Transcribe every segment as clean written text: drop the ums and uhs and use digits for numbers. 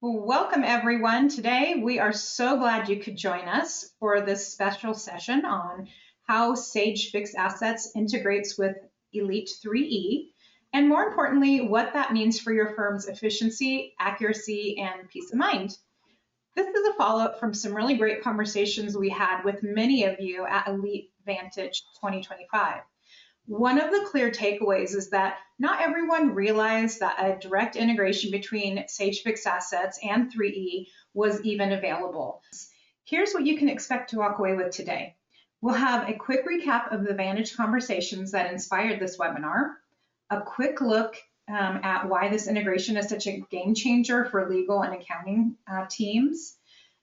Well, welcome everyone. Today we are so glad you could join us for this special session on how Sage Fixed Assets integrates with Elite 3E, and more importantly, what that means for your firm's efficiency, accuracy, and peace of mind. This is a follow-up from some really great conversations we had with many of you at Elite Vantage 2025. One of the clear takeaways is that not everyone realized that a direct integration between Sage Fixed Assets and 3E was even available. Here's what you can expect to walk away with today. We'll have a quick recap of the Vantage conversations that inspired this webinar, a quick look at why this integration is such a game changer for legal and accounting teams,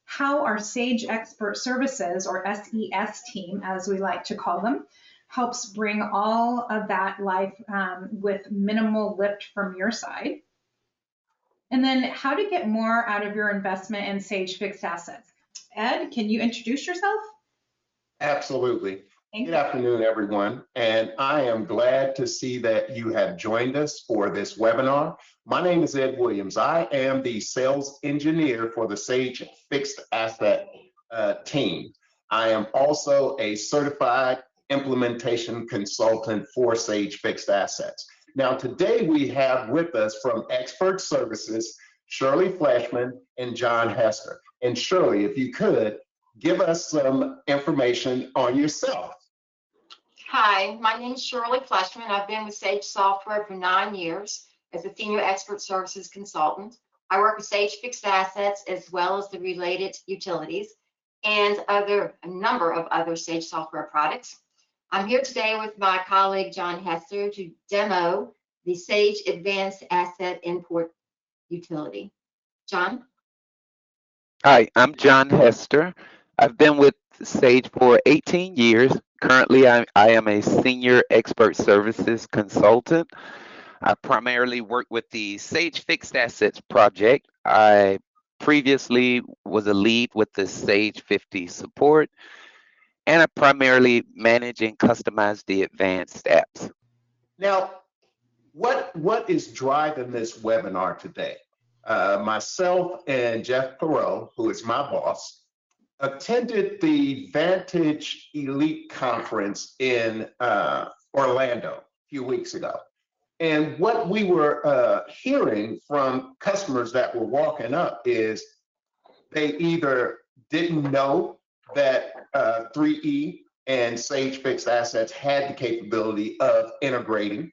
how our Sage Expert Services, or SES team, as we like to call them, helps bring all of that life with minimal lift from your side. And then how to get more out of your investment in Sage Fixed Assets. Ed, can you introduce yourself? Absolutely. Good afternoon, everyone. And I am glad to see that you have joined us for this webinar. My name is Ed Williams. I am the sales engineer for the Sage Fixed Asset team. I am also a certified implementation consultant for Sage Fixed Assets. Now, today we have with us from Expert Services, Shirley Fleshman and John Hester. And Shirley, if you could, give us some information on yourself. Hi, my name is Shirley Fleshman. I've been with Sage Software for 9 years as a senior expert services consultant. I work with Sage Fixed Assets as well as the related utilities and a number of other Sage software products. I'm here today with my colleague, John Hester, to demo the Sage Advanced Asset Import Utility. John? Hi, I'm John Hester. I've been with Sage for 18 years. Currently, I am a senior expert services consultant. I primarily work with the Sage Fixed Assets project. I previously was a lead with the Sage 50 support, and I primarily manage and customize the advanced apps. Now, what is driving this webinar today? Myself and Jeff Perot, who is my boss, attended the Vantage Elite Conference in Orlando a few weeks ago. And what we were hearing from customers that were walking up is they either didn't know that 3E and Sage Fixed Assets had the capability of integrating.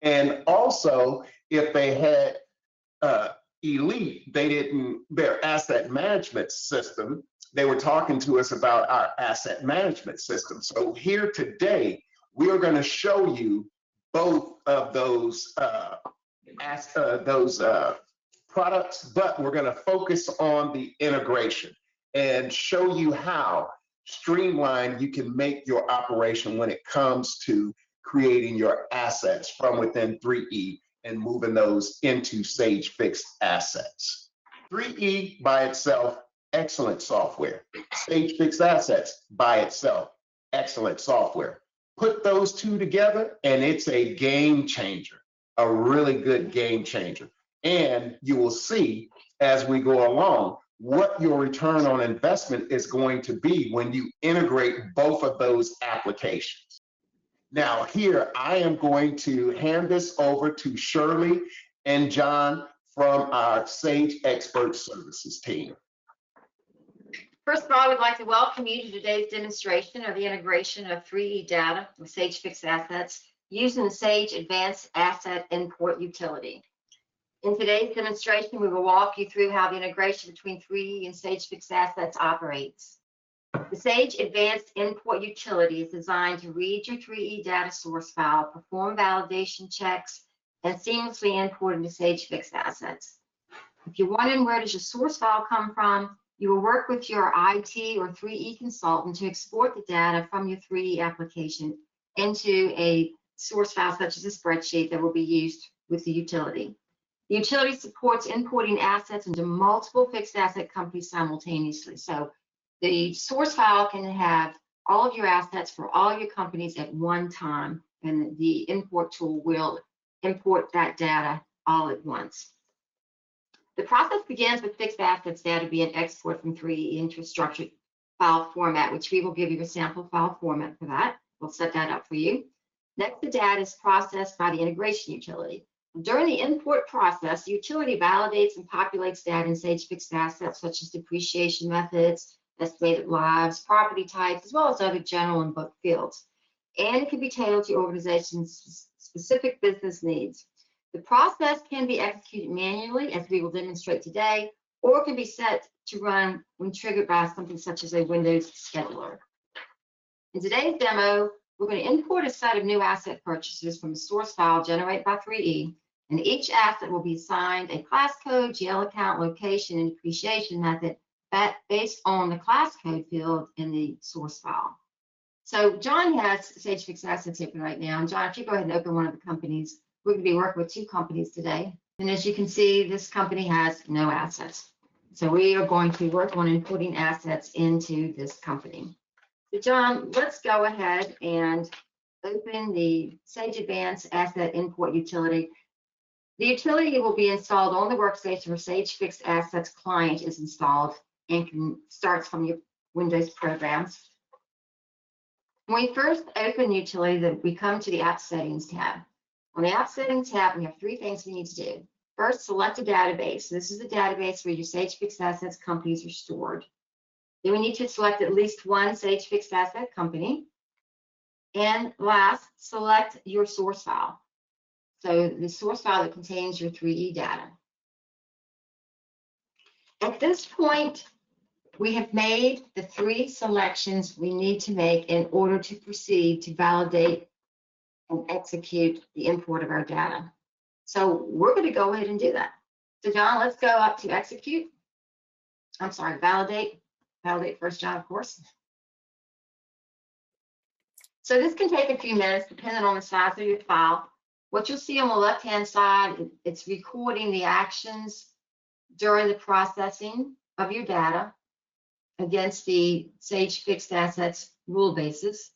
And also, if they had Elite, their asset management system, they were talking to us about our asset management system. So here today, we are going to show you both of those products, but we're going to focus on the integration and show you how streamlined you can make your operation when it comes to creating your assets from within 3E and moving those into Sage Fixed Assets. 3E by itself, excellent software. Sage Fixed Assets by itself, excellent software. Put those two together and it's a game changer, a really good game changer. And you will see as we go along what your return on investment is going to be when you integrate both of those applications. Now here, I am going to hand this over to Shirley and John from our Sage Expert Services team. First of all, I would like to welcome you to today's demonstration of the integration of 3E data with Sage Fixed Assets using the Sage Advanced Asset Import Utility. In today's demonstration, we will walk you through how the integration between 3E and Sage Fixed Assets operates. The Sage Advanced Import Utility is designed to read your 3E data source file, perform validation checks, and seamlessly import into Sage Fixed Assets. If you're wondering where does your source file come from, you will work with your IT or 3E consultant to export the data from your 3E application into a source file such as a spreadsheet that will be used with the utility. The utility supports importing assets into multiple fixed asset companies simultaneously. So the source file can have all of your assets for all your companies at one time, and the import tool will import that data all at once. The process begins with fixed assets data being exported from 3E into a structured file format, which we will give you a sample file format for that. We'll set that up for you. Next, the data is processed by the integration utility. During the import process, the utility validates and populates data in Sage fixed assets, such as depreciation methods, estimated lives, property types, as well as other general and book fields. And it can be tailored to organizations' specific business needs. The process can be executed manually, as we will demonstrate today, or can be set to run when triggered by something such as a Windows scheduler. In today's demo, we're going to import a set of new asset purchases from a source file generated by 3E, and each asset will be assigned a class code, GL account, location, and depreciation method based on the class code field in the source file. So John has Sage Fixed Assets open right now. And John, if you go ahead and open one of the companies, we're going to be working with 2 companies today. And as you can see, this company has no assets. So we are going to work on importing assets into this company. So John, let's go ahead and open the Sage Advanced Asset Import utility. The utility will be installed on the workstation where Sage Fixed Assets client is installed and starts from your Windows programs. When we first open the utility, we come to the App Settings tab. On the App Settings tab, we have 3 things we need to do. First, select a database. This is the database where your Sage Fixed Assets companies are stored. Then we need to select at least one Sage Fixed Asset company. And last, select your source file. So the source file that contains your 3E data. At this point, we have made the 3 selections we need to make in order to proceed to validate and execute the import of our data. So we're going to go ahead and do that. So John, let's go up to execute. I'm sorry, validate. Validate first, John, of course. So this can take a few minutes depending on the size of your file. What you'll see on the left-hand side, it's recording the actions during the processing of your data against the Sage Fixed Assets rule basis.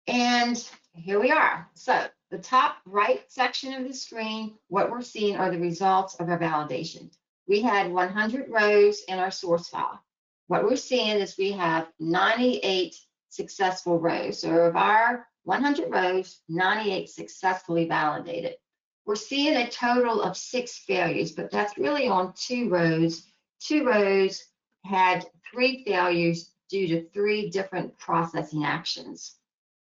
And here we are. So the top right section of the screen, what we're seeing are the results of our validation. We had 100 rows in our source file. What we're seeing is we have 98 successful rows. So of our 100 rows, 98 successfully validated. We're seeing a total of 6 failures, but that's really on 2 rows. 2 rows had 3 failures due to 3 different processing actions.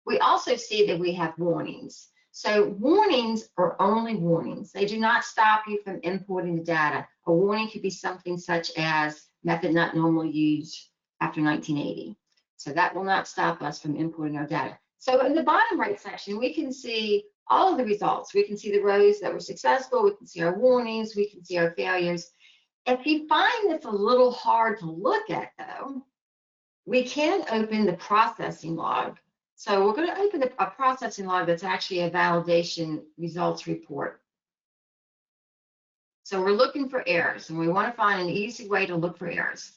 We also see that we have warnings. So warnings are only warnings. They do not stop you from importing the data. A warning could be something such as method not normally used after 1980. So that will not stop us from importing our data. So in the bottom right section, we can see all of the results. We can see the rows that were successful. We can see our warnings. We can see our failures. If you find this a little hard to look at, though, we can open the processing log. So we're going to open a processing log that's actually a validation results report. So we're looking for errors, and we want to find an easy way to look for errors.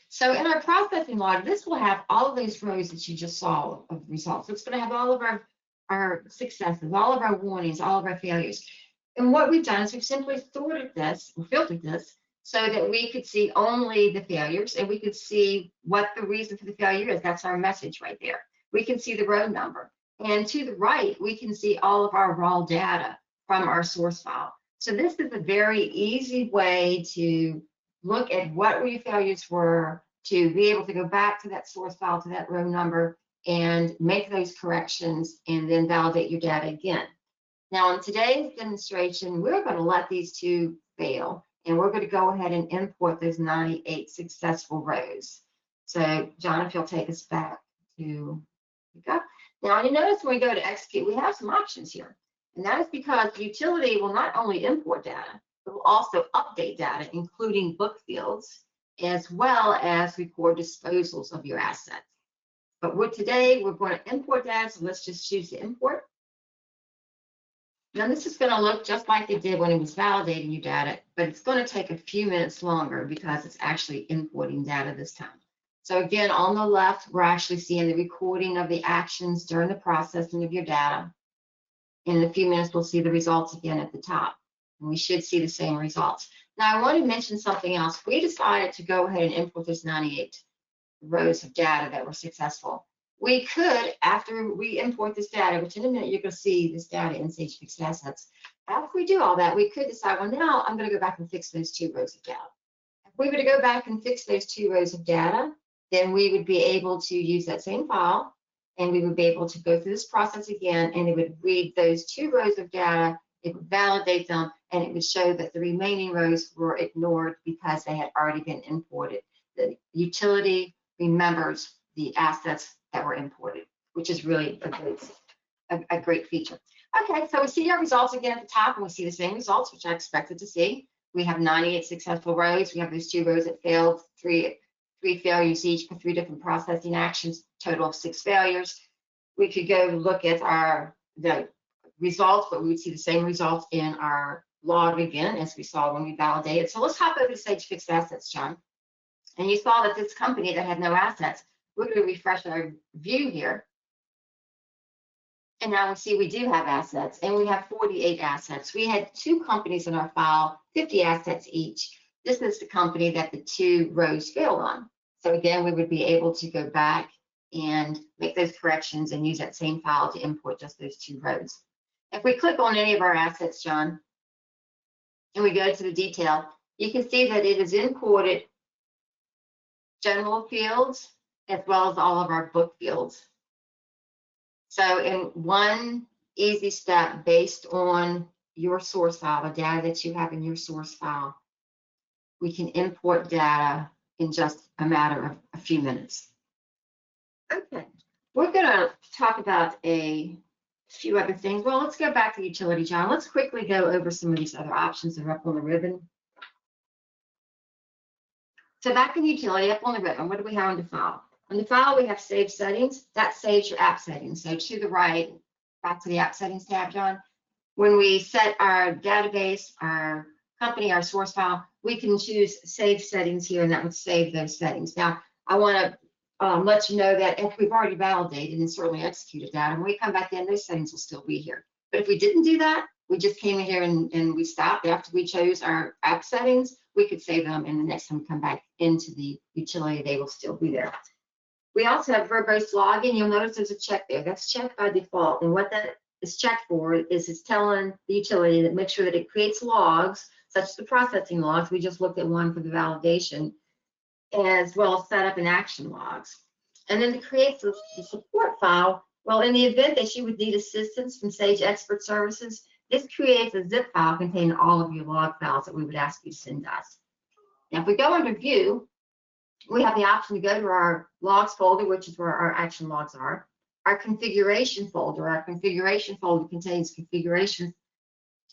So in our processing log, this will have all of those rows that you just saw of results. It's going to have all of our successes, all of our warnings, all of our failures. And what we've done is we've simply sorted this and filtered this so that we could see only the failures, and we could see what the reason for the failure is. That's our message right there. We can see the row number. And to the right, we can see all of our raw data from our source file. So this is a very easy way to look at what your failures were, to be able to go back to that source file, to that row number, and make those corrections, and then validate your data again. Now, in today's demonstration, we're going to let these 2 fail, and we're going to go ahead and import those 98 successful rows. So, John, if you'll take us back to, now you notice when we go to execute, we have some options here. And that is because the utility will not only import data, it will also update data, including book fields, as well as record disposals of your assets. But today, we're going to import data, so let's just choose to import. Now, this is going to look just like it did when it was validating your data, but it's going to take a few minutes longer because it's actually importing data this time. So again, on the left, we're actually seeing the recording of the actions during the processing of your data. In a few minutes, we'll see the results again at the top, and we should see the same results. Now, I want to mention something else. We decided to go ahead and import this 98 rows of data that were successful. We could, after we import this data, which in a minute you're going to see this data in Sage Fixed Assets, after we do all that, we could decide, well, now I'm going to go back and fix those 2 rows of data. If we were to go back and fix those 2 rows of data, then we would be able to use that same file, and we would be able to go through this process again, and it would read those 2 rows of data, it would validate them, and it would show that the remaining rows were ignored because they had already been imported. The utility remembers the assets that were imported, which is really a great feature. Okay, so we see our results again at the top, and we see the same results, which I expected to see. We have 98 successful rows. We have those 2 rows that failed, three failures each for 3 different processing actions, total of 6 failures. We could go look at the results, but we would see the same results in our log again, as we saw when we validated. So let's hop over to Sage Fixed Assets, John. And you saw that this company that had no assets, we're going to refresh our view here. And now we see we do have assets, and we have 48 assets. We had 2 companies in our file, 50 assets each. This is the company that the 2 rows failed on. So again, we would be able to go back and make those corrections and use that same file to import just those 2 rows. If we click on any of our assets, John, and we go to the detail, you can see that it has imported general fields as well as all of our book fields. So in one easy step based on your source file, the data that you have in your source file, we can import data in just a matter of a few minutes. Okay, we're going to talk about a few other things. Well, let's go back to utility, John. Let's quickly go over some of these other options that are up on the ribbon. So back in utility, up on the ribbon, what do we have on the file? On the file, we have Save Settings. That saves your app settings. So to the right, back to the App Settings tab, John. When we set our database, our company, our source file, we can choose Save Settings here, and that would save those settings. Now, I want to let you know that if we've already validated and certainly executed that, and when we come back in, those settings will still be here. But if we didn't do that, we just came in here and we stopped after we chose our app settings, we could save them, and the next time we come back into the utility, they will still be there. We also have verbose login. You'll notice there's a check there. That's checked by default. And what that is checked for is it's telling the utility that make sure that it creates logs, such as the processing logs. We just looked at one for the validation, as well as set up and action logs. And then to create the support file, well, in the event that you would need assistance from Sage Expert Services, this creates a zip file containing all of your log files that we would ask you to send us. Now, if we go under View, we have the option to go to our logs folder, which is where our action logs are. Our configuration folder contains configuration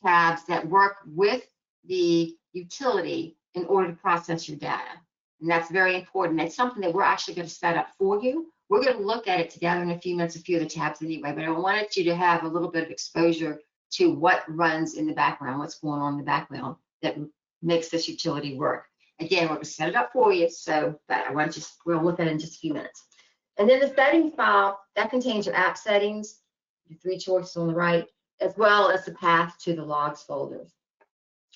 tabs that work with the utility in order to process your data. And that's very important. It's something that we're actually going to set up for you. We're going to look at it together in a few minutes, a few of the tabs anyway, but I wanted you to have a little bit of exposure to what runs in the background, what's going on in the background that makes this utility work. Again, we're going to set it up for you, so but we'll look at it in just a few minutes. And then the settings file, that contains your app settings, your 3 choices on the right, as well as the path to the logs folder.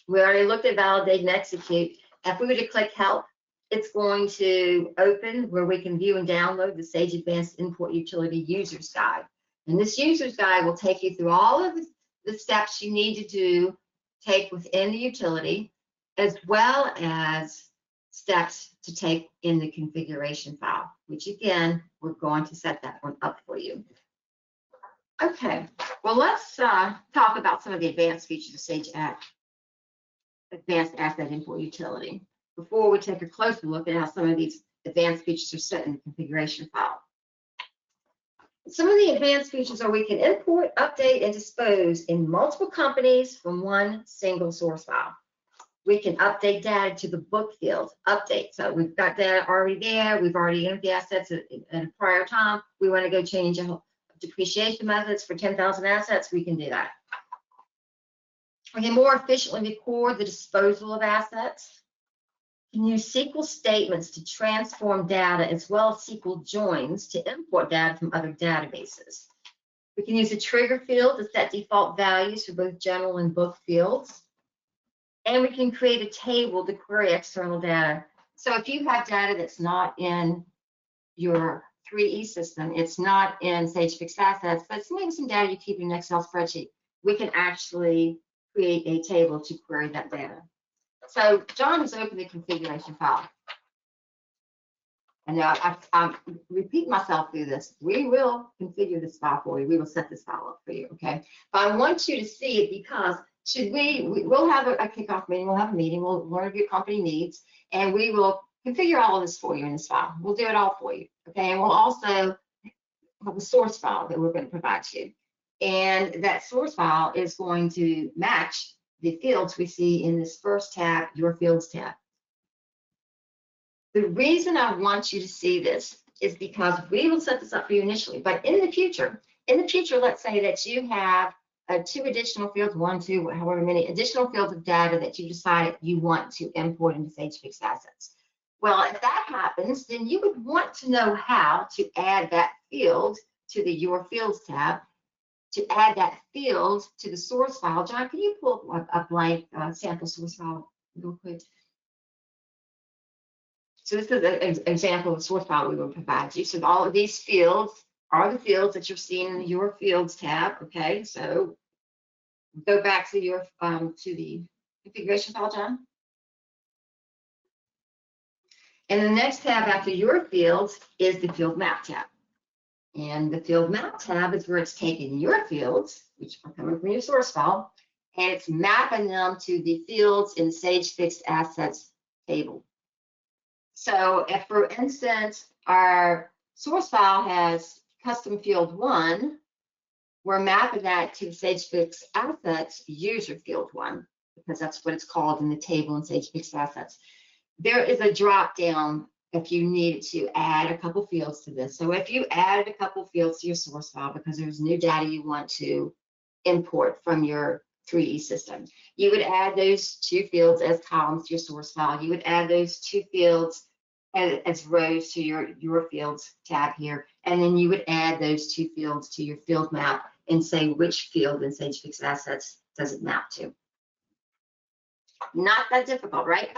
We already looked at validate and execute. If we were to click help, it's going to open where we can view and download the Sage Advanced Import Utility User's Guide. And this User's Guide will take you through all of the steps you need to take within the utility, as well as steps to take in the configuration file, which again, we're going to set that one up for you. Okay, well, let's talk about some of the advanced features of Sage Advanced Asset Import Utility before we take a closer look at how some of these advanced features are set in the configuration file. Some of the advanced features are we can import, update, and dispose in multiple companies from one single source file. We can update data to the book field, update. So we've got data already there. We've already entered the assets at a prior time. We want to go change depreciation methods for 10,000 assets. We can do that. We can more efficiently record the disposal of assets. We can use SQL statements to transform data, as well as SQL joins to import data from other databases. We can use a trigger field to set default values for both general and book fields. And we can create a table to query external data. So if you have data that's not in your 3E system, it's not in Sage Fixed Assets, but it's maybe some data you keep in an Excel spreadsheet, we can actually create a table to query that data. So John has opened the configuration file. And now I repeat myself through this. We will configure this file for you. We will set this file up for you, okay? But I want you to see it because we'll have a kickoff meeting, we'll have a meeting, we'll learn what your company needs, and we will configure all of this for you in this file. We'll do it all for you, okay? And we'll also have a source file that we're going to provide you. And that source file is going to match the fields we see in this first tab, your fields tab. The reason I want you to see this is because we will set this up for you initially, but in the future, let's say that you have 2 additional fields, 1, 2, however many additional fields of data that you decide you want to import into Sage Fixed Assets. Well, if that happens, then you would want to know how to add that field to the Your Fields tab, to add that field to the source file. John, can you pull up a blank sample source file real quick? So this is an example of the source file we will provide you. So all of these fields are the fields that you're seeing in the Your Fields tab. Okay, so go back to your to the configuration file, John. And the next tab after Your Fields is the Field Map tab. And the Field Map tab is where it's taking your fields, which are coming from your source file, and it's mapping them to the fields in Sage Fixed Assets table. So if, for instance, our source file has custom field 1, we're mapping that to Sage Fixed Assets user field 1, because that's what it's called in the table in Sage Fixed Assets. There is a drop down if you needed to add a couple fields to this. So if you added a couple fields to your source file because there's new data you want to import from your 3E system, you would add those 2 fields as columns to your source file. You would add those 2 fields as rows to your fields tab here, and then you would add those 2 fields to your field map and say which field in Sage Fixed Assets does it map to. Not that difficult, right?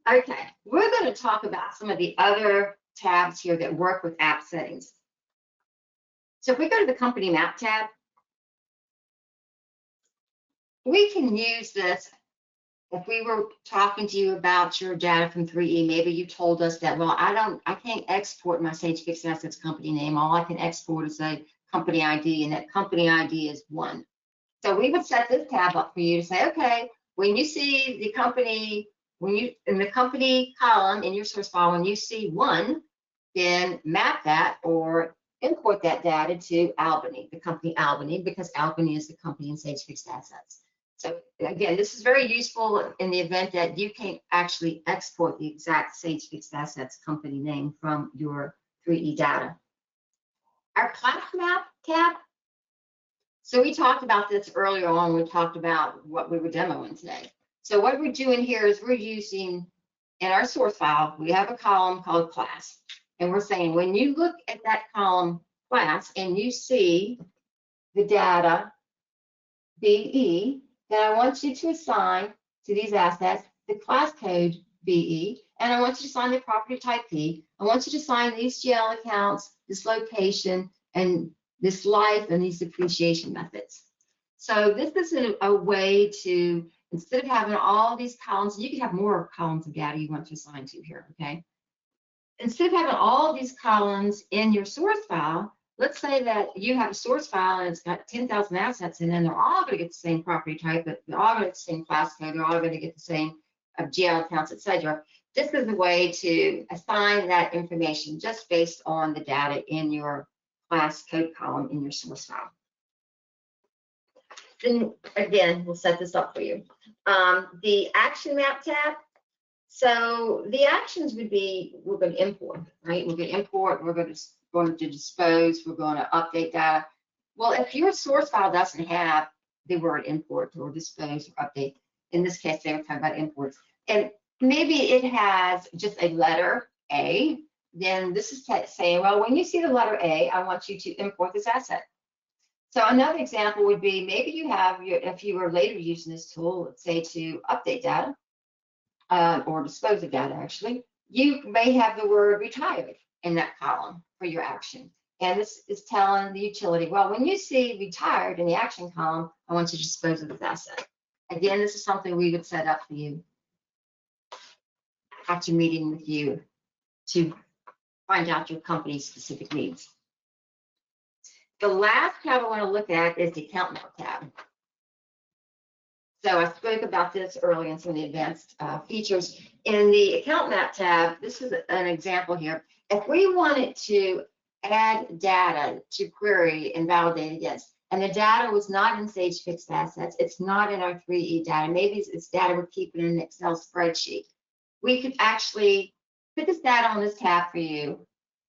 Okay, we're going to talk about some of the other tabs here that work with app settings. So if we go to the company map tab, we can use this. If we were talking to you about your data from 3E, maybe you told us that, well, I can't export my Sage Fixed Assets company name. All I can export is a company ID, and that company ID is 1. So we would set this tab up for you to say, okay, when you see the company, in the company column in your source file, when you see 1, then map that or import that data to Albany, the company Albany, because Albany is the company in Sage Fixed Assets. So again, this is very useful in the event that you can't actually export the exact Sage Fixed Assets company name from your 3E data. Our class map tab. So we talked about this earlier on. We talked about what we were demoing today. So what we're doing here is we're using, in our source file, we have a column called class. And we're saying when you look at that column class and you see the data BE, then I want you to assign to these assets the class code BE, and I want you to assign the property type P. I want you to assign these GL accounts, this location, and this life, and these depreciation methods. So this is a way to, instead of having all these columns, you can have more columns of data you want to assign to here, okay? Instead of having all these columns in your source file, let's say that you have a source file and it's got 10,000 assets, and then they're all going to get the same property type, but they're all going to get the same class code, they're all going to get the same GL accounts, etc. This is a way to assign that information just based on the data in your class code column in your source file. Then again, we'll set this up for you. The action map tab. So the actions would be, we're going to import, right? We're going to import, we're going to dispose, we're going to update data. Well, if your source file doesn't have the word import or dispose or update, in this case, they were talking about imports, and maybe it has just a letter A, then this is saying, well, when you see the letter A, I want you to import this asset. So another example would be maybe you have if you were later using this tool, let's say to update data or dispose of data actually, you may have the word retired in that column for your action. And this is telling the utility, well, when you see retired in the action column, I want you to dispose of this asset. Again, this is something we would set up for you after meeting with you to find out your company's specific needs. The last tab I want to look at is the account map tab. So I spoke about this earlier in some of the advanced features. In the account map tab, this is an example here. If we wanted to add data to query and validate against, and the data was not in Sage Fixed Assets, it's not in our 3E data, maybe it's data we're keeping in an Excel spreadsheet, we could actually put this data on this tab for you,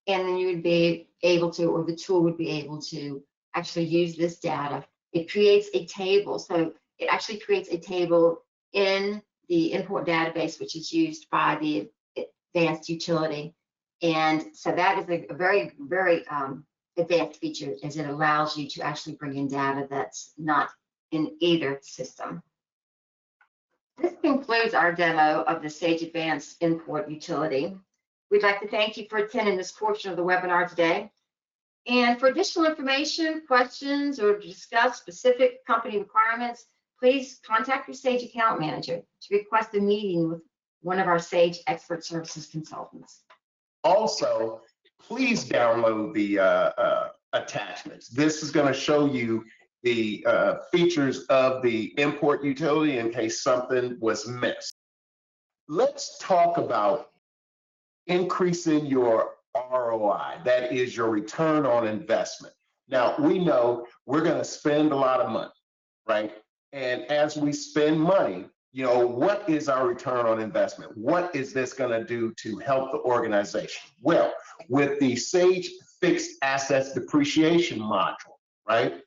and then you would be able to, or the tool would be able to actually use this data. It creates a table. So it actually creates a table in the import database, which is used by the advanced utility. And so that is a very, very advanced feature, as it allows you to actually bring in data that's not in either system. This concludes our demo of the Sage Advanced Import Utility. We'd like to thank you for attending this portion of the webinar today. And for additional information, questions, or to discuss specific company requirements, please contact your Sage account manager to request a meeting with one of our Sage Expert Services consultants. Also, please download the attachments. This is going to show you the features of the import utility in case something was missed. Let's talk about increasing your ROI, that is your return on investment. Now, we know we're going to spend a lot of money, right? And as we spend money, you know, what is our return on investment? What is this going to do to help the organization? Well, with the Sage Fixed Assets Depreciation module, right,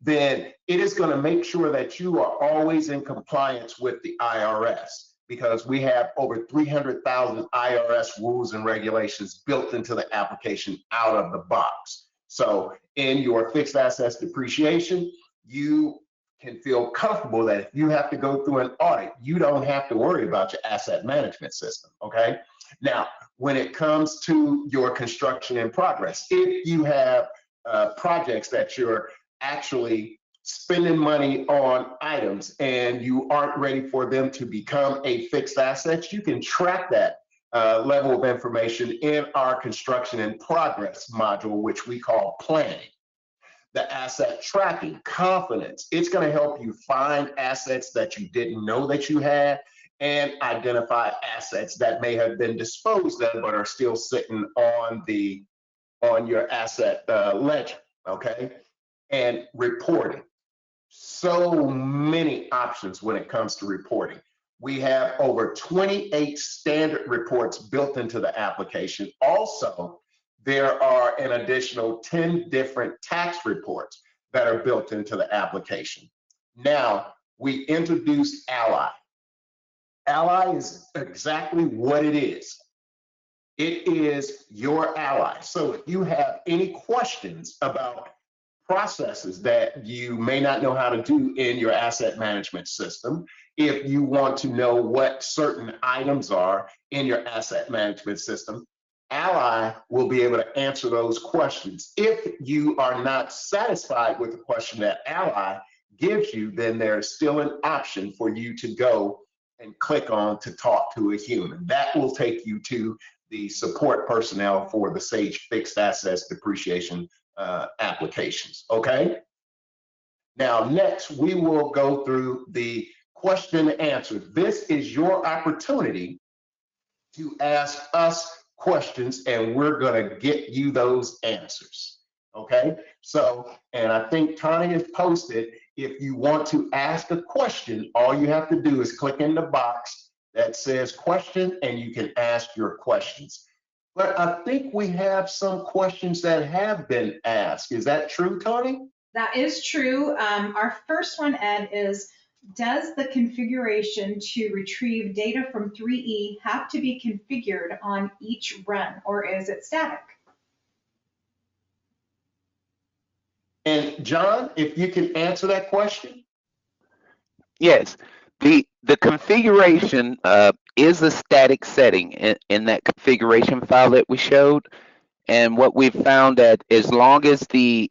then it is going to make sure that you are always in compliance with the IRS, because we have over 300,000 IRS rules and regulations built into the application out of the box. So in your fixed assets depreciation, you can feel comfortable that if you have to go through an audit, you don't have to worry about your asset management system, okay? Now, when it comes to your construction in progress, if you have projects that you're actually spending money on items and you aren't ready for them to become a fixed asset, you can track that level of information in our construction in progress module, which we call planning. The asset tracking, confidence, it's going to help you find assets that you didn't know that you had and identify assets that may have been disposed of but are still sitting on your asset ledger, okay? And reporting. So many options when it comes to reporting. We have over 28 standard reports built into the application. Also, there are an additional 10 different tax reports that are built into the application. Now, we introduced Ally. Ally is exactly what it is. It is your ally. So if you have any questions about processes that you may not know how to do in your asset management system, if you want to know what certain items are in your asset management system, Ally will be able to answer those questions. If you are not satisfied with the question that Ally gives you, then there's still an option for you to go and click on to talk to a human. That will take you to the support personnel for the Sage Fixed Assets Depreciation applications, okay? Now, next, we will go through the question and answer. This is your opportunity to ask us questions, and we're gonna get you those answers, okay? So, and I think Tony has posted, if you want to ask a question, all you have to do is click in the box that says question, and you can ask your questions. But I think we have some questions that have been asked. Is that true, Tony? That is true. Our first one, Ed, is does the configuration to retrieve data from 3E have to be configured on each run, or is it static? And John, if you can answer that question. Yes, the configuration is a static setting in that configuration file that we showed. And what we've found that as long as the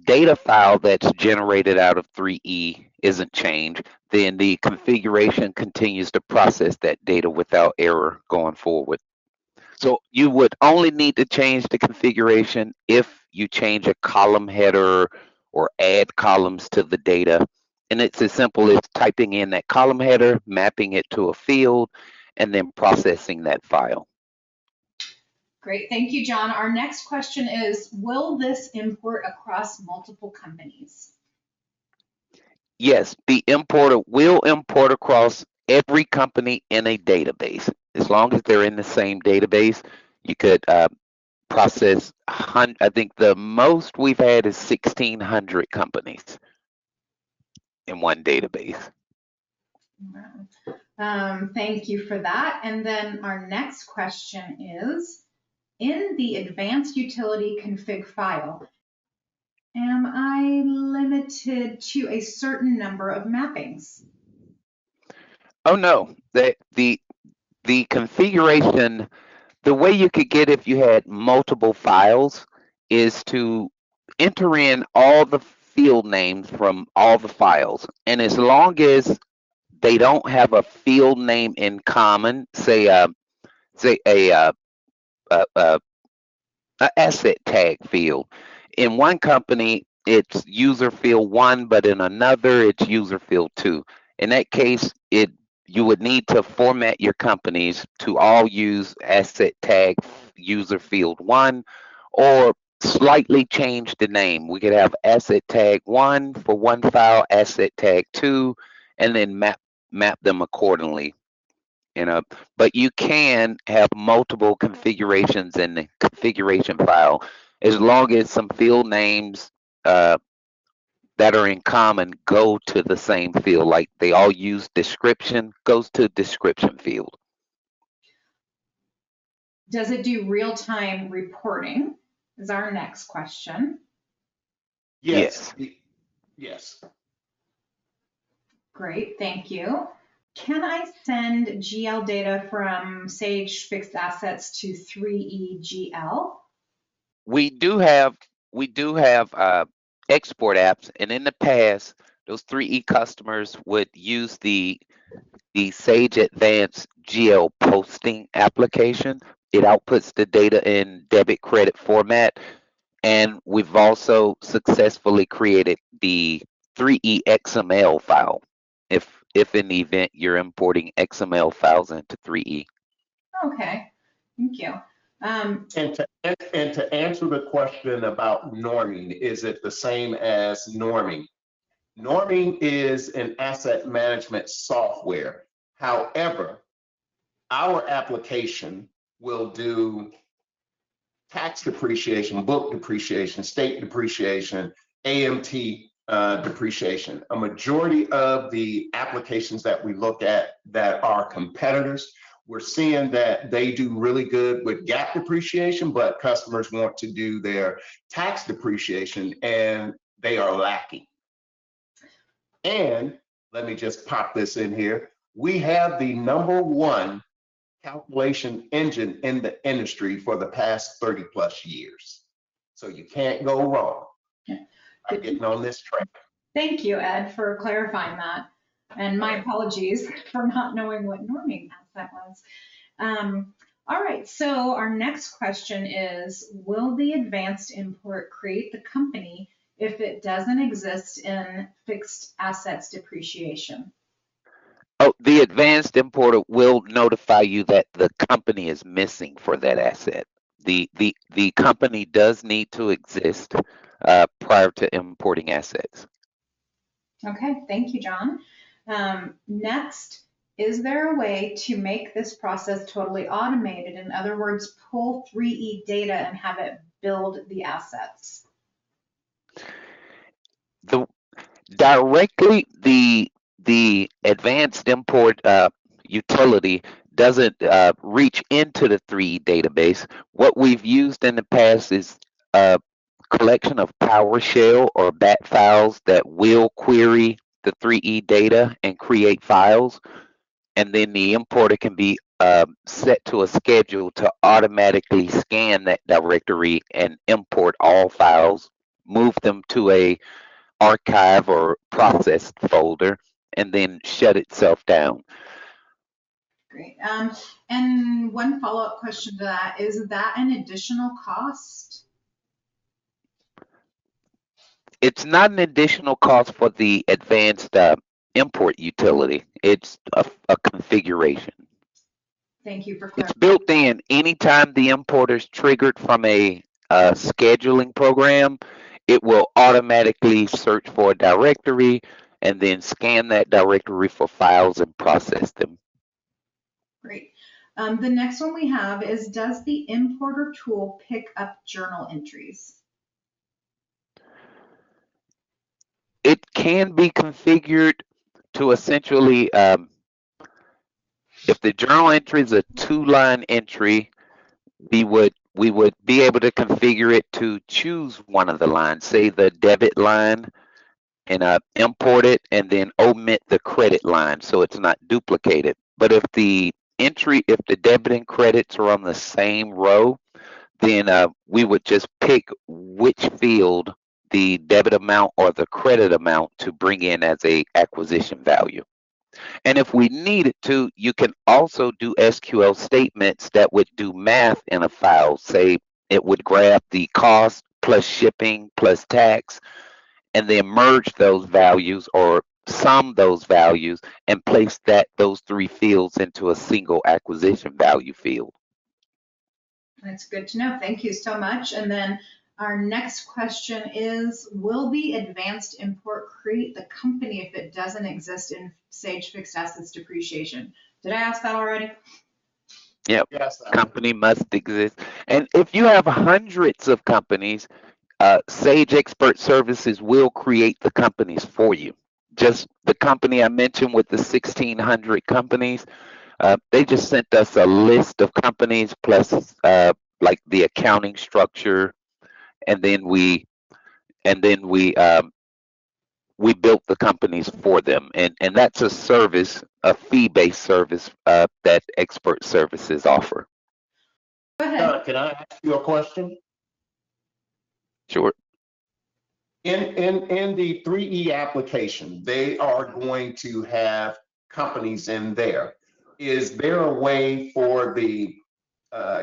data file that's generated out of 3E isn't changed, then the configuration continues to process that data without error going forward. So you would only need to change the configuration if you change a column header or add columns to the data. And it's as simple as typing in that column header, mapping it to a field, and then processing that file. Great, thank you, John. Our next question is, will this import across multiple companies? Yes, the importer will import across every company in a database. As long as they're in the same database, you could process, I think the most we've had is 1,600 companies in one database. Thank you for that. And then our next question is, in the advanced utility config file, am I limited to a certain number of mappings? Oh no, the configuration, the way you could get if you had multiple files is to enter in all the field names from all the files. And as long as they don't have a field name in common, say a asset tag field. In one company, it's user field 1, but in another, it's user field 2. In that case, you would need to format your companies to all use asset tag user field 1, or slightly change the name. We could have asset tag 1 for one file, asset tag 2, and then map them accordingly. But you can have multiple configurations in the configuration file as long as some field names that are in common go to the same field. Like they all use description, goes to description field. Does it do real-time reporting? Is our next question. Yes. Yes. Great, thank you. Can I send GL data from Sage fixed assets to 3EGL? We do have export apps, and in the past, those 3E customers would use the Sage Advanced GL posting application. It outputs the data in debit credit format, and we've also successfully created the 3E XML file. If in the event you're importing XML files into 3E. Okay, thank you. And to answer the question about norming, is it the same as norming? Norming is an asset management software. However, our application will do tax depreciation, book depreciation, state depreciation, AMT depreciation. A majority of the applications that we look at that are competitors, we're seeing that they do really good with GAAP depreciation, but customers want to do their tax depreciation and they are lacking. And let me just pop this in here. We have the #1 calculation engine in the industry for the past 30 plus years. So you can't go wrong. I'm getting on this track. Thank you, Ed, for clarifying that. And my apologies for not knowing what norming asset was. All right, so our next question is, will the advanced import create the company if it doesn't exist in fixed assets depreciation? Oh, the advanced importer will notify you that the company is missing for that asset. The company does need to exist prior to importing assets. Okay, thank you, John. Next, is there a way to make this process totally automated? In other words, pull 3E data and have it build the assets? Directly, the advanced import utility doesn't reach into the 3E database. What we've used in the past is collection of PowerShell or BAT files that will query the 3E data and create files. And then the importer can be set to a schedule to automatically scan that directory and import all files, move them to a archive or processed folder, and then shut itself down. Great. And one follow-up question to that, is that an additional cost? It's not an additional cost for the advanced import utility. It's a configuration. Thank you for It's clarifying. built in anytime the importer is triggered from a scheduling program. It will automatically search for a directory and then scan that directory for files and process them. Great. The next one we have is, does the importer tool pick up journal entries? It can be configured to essentially, if the journal entry is a 2-line entry, we would be able to configure it to choose one of the lines, say the debit line, and import it and then omit the credit line so it's not duplicated. But if the debit and credits are on the same row, then we would just pick which field the debit amount or the credit amount to bring in as a acquisition value. And if we needed to, you can also do SQL statements that would do math in a file. Say it would grab the cost plus shipping plus tax and then merge those values or sum those values and place those 3 fields into a single acquisition value field. That's good to know. Thank you so much. And then our next question is, will the advanced import create the company if it doesn't exist in Sage Fixed Assets Depreciation? Did I ask that already? Yep. Yes. Company must exist. And if you have hundreds of companies, Sage Expert Services will create the companies for you. Just the company I mentioned with the 1,600 companies, they just sent us a list of companies plus like the accounting structure, and then we built the companies for them, and that's a service, a fee-based service that Expert Services offer. Go ahead. Can I ask you a question? Sure. In the 3E application, they are going to have companies in there. Is there a way for the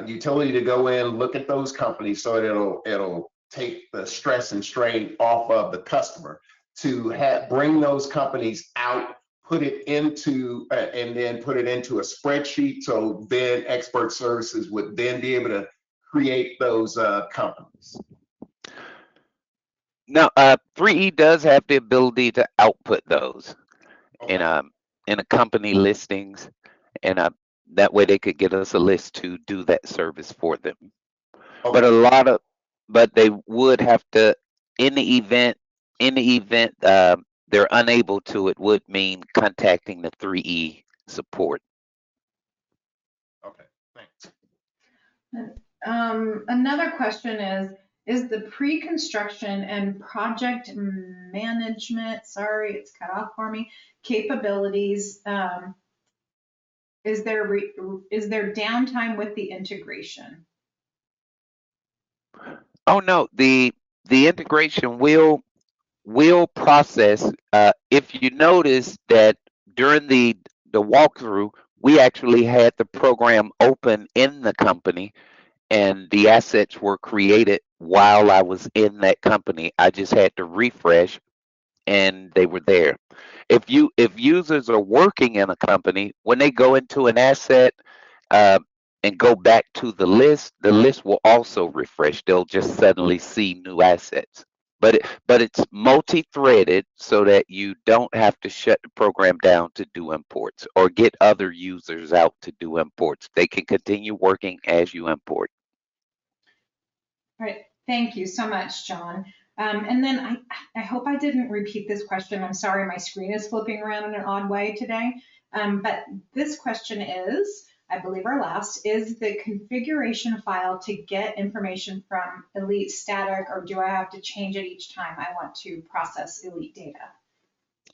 utility to go in, look at those companies so it'll take the stress and strain off of the customer to bring those companies out, put it into and then put it into a spreadsheet, so then Expert Services would then be able to create those companies? Now, 3E does have the ability to output those in a company listings, and that way they could get us a list to do that service for them. Okay. But they would have to, in the event they're unable to, it would mean contacting the 3E support. Okay, thanks. Another question is the pre-construction and project management, sorry, it's cut off for me, capabilities, is there downtime with the integration? Oh no, the integration will process. If you notice that during the walkthrough, we actually had the program open in the company, and the assets were created while I was in that company. I just had to refresh, and they were there. If users are working in a company, when they go into an asset uh, and go back to the list will also refresh. They'll just suddenly see new assets. But it's multi-threaded so that you don't have to shut the program down to do imports or get other users out to do imports. They can continue working as you import. All right, thank you so much, John. And then I hope I didn't repeat this question. I'm sorry, my screen is flipping around in an odd way today. But this question is, I believe our last, is the configuration file to get information from Elite static, or do I have to change it each time I want to process Elite data?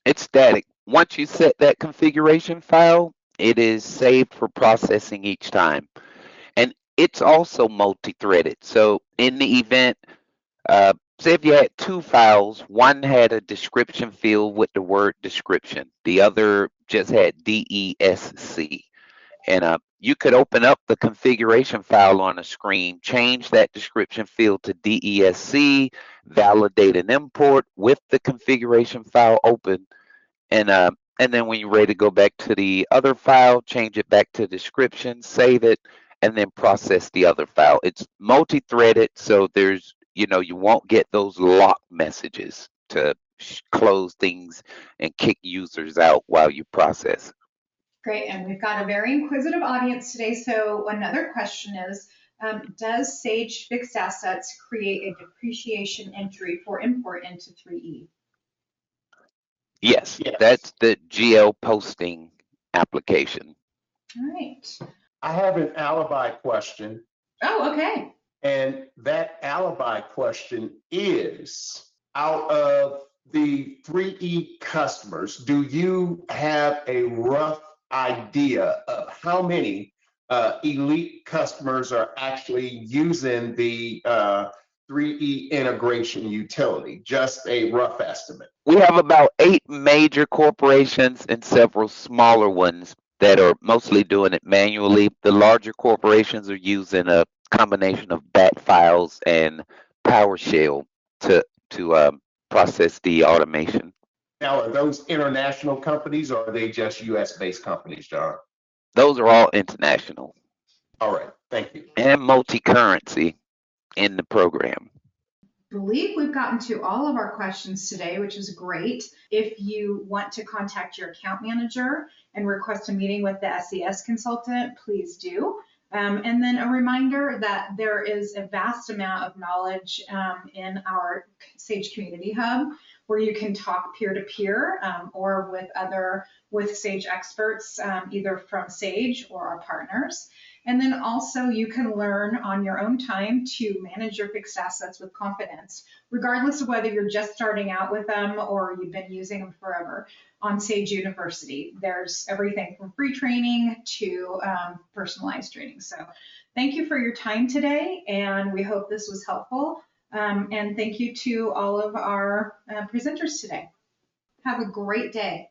It's static. Once you set that configuration file, it is saved for processing each time. And it's also multi-threaded. So in the event, say if you had two files, one had a description field with the word description, the other just had DESC. And you could open up the configuration file on a screen, change that description field to DESC, validate an import with the configuration file open, and then when you're ready to go back to the other file, change it back to description, save it, and then process the other file. It's multi-threaded, so there's, you won't get those lock messages to close things and kick users out while you process. Great, and we've got a very inquisitive audience today. So another question is, does Sage Fixed Assets create a depreciation entry for import into 3E? Yes, that's the GL posting application. All right. I have an alibi question. Oh, okay. And that alibi question is, out of the 3E customers, do you have a rough idea of how many Elite customers are actually using the 3E integration utility? Just a rough estimate. We have about 8 major corporations and several smaller ones that are mostly doing it manually. The larger corporations are using a combination of BAT files and PowerShell to process the automation. Now, are those international companies or are they just US-based companies, John? Those are all international. All right, thank you. And multi-currency in the program. I believe we've gotten to all of our questions today, which is great. If you want to contact your account manager and request a meeting with the SES consultant, please do. And then a reminder that there is a vast amount of knowledge in our Sage Community Hub, where you can talk peer-to-peer or with Sage experts, either from Sage or our partners. And then also you can learn on your own time to manage your fixed assets with confidence, regardless of whether you're just starting out with them or you've been using them forever. On Sage University, there's everything from free training to personalized training. So thank you for your time today, and we hope this was helpful. And thank you to all of our presenters today. Have a great day.